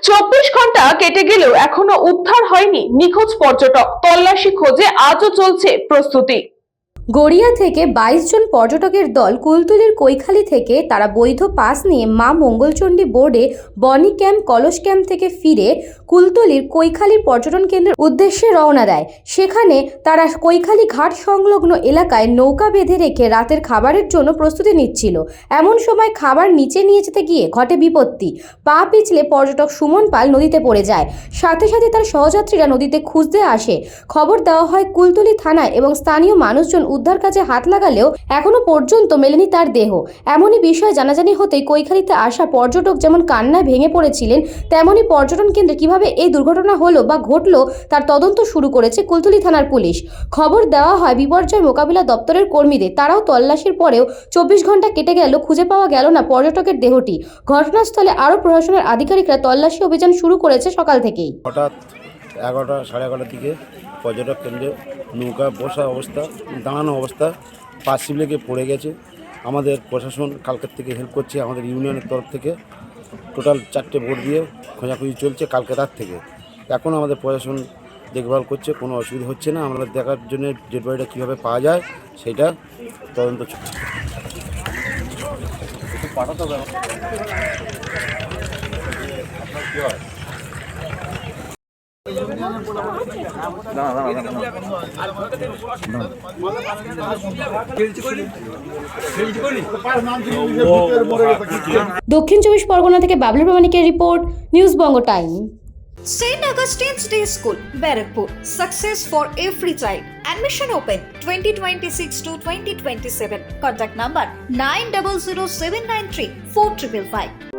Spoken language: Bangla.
24 ঘন্টা কেটে গেলেও এখনো উদ্ধার হয়নি নিখোঁজ পর্যটক। তল্লাশি খোঁজে আজও চলছে প্রস্তুতি। গড়িয়া থেকে 22 জন পর্যটকের দল কুলতলির কৈখালি থেকে তারা বৈধ পাস নিয়ে মা মঙ্গলচণ্ডী বোর্ডে বনি ক্যাম্প কলস ক্যাম্প থেকে ফিরে কুলতলির কৈখালির পর্যটন কেন্দ্রের উদ্দেশ্যে রওনা দেয়। সেখানে তারা কৈখালি ঘাট সংলগ্ন এলাকায় নৌকা বেঁধে রেখে রাতের খাবারের জন্য প্রস্তুতি নিচ্ছিল। এমন সময় খাবার নিচে নিয়ে যেতে গিয়ে ঘটে বিপত্তি। পা পিছলে পর্যটক সুমন পাল নদীতে পড়ে যায়। সাথে সাথে তার সহযাত্রীরা নদীতে খুঁজতে আসে। খবর দেওয়া হয় কুলতলি থানায় এবং স্থানীয় মানুষজন উদ্ধার কাজে হাত লাগালেও এখনো পর্যন্ত মেলেনি তার দেহ। এমনই বিষয় জানাজানি হতেই কৈখালিতে আসা পর্যটক যেমন কান্নায় ভেঙে পড়েছিলেন, তেমনি পর্যটন কেন্দ্রে কিভাবে এই দুর্ঘটনা হলো বা ঘটলো তার তদন্ত শুরু করেছে কুলতলি থানার পুলিশ। খবর দেওয়া হয় বিপর্যয় মোকাবিলা দপ্তরের কর্মীদের। তারাও তল্লাশির পরেও 24 ঘন্টা কেটে গেল, খুঁজে পাওয়া গেল না পর্যটকের দেহটি। ঘটনাস্থলে আরও প্রশাসনের আধিকারিকরা তল্লাশি অভিযান শুরু করেছে সকাল থেকেই। হঠাৎ 11টা সাড়ে 11টার দিকে পর্যটক কেন্দ্রে নৌকা বসা অবস্থা, দাঁড়ানো অবস্থা, পা শিবলে গিয়ে পড়ে গেছে। আমাদের প্রশাসন কালকের থেকে হেল্প করছে, আমাদের ইউনিয়নের তরফ থেকে টোটাল 4টে বোট দিয়ে খোঁজাখুঁজি চলছে কালকে রাত থেকে। এখন আমাদের প্রশাসন দেখভাল করছে, কোনো অসুবিধা হচ্ছে না। আমরা দেখার জন্য ডেড বডিটা কীভাবে পাওয়া যায় সেটা তদন্ত চলছে। দক্ষিণ 24 পরগনা থেকে Bablu প্রামাণিকের report, news Banga time. St. Augustine's Day School, Barakpur. Success for every child. Admission open 2026 to 2027. Contact number 900793 4555.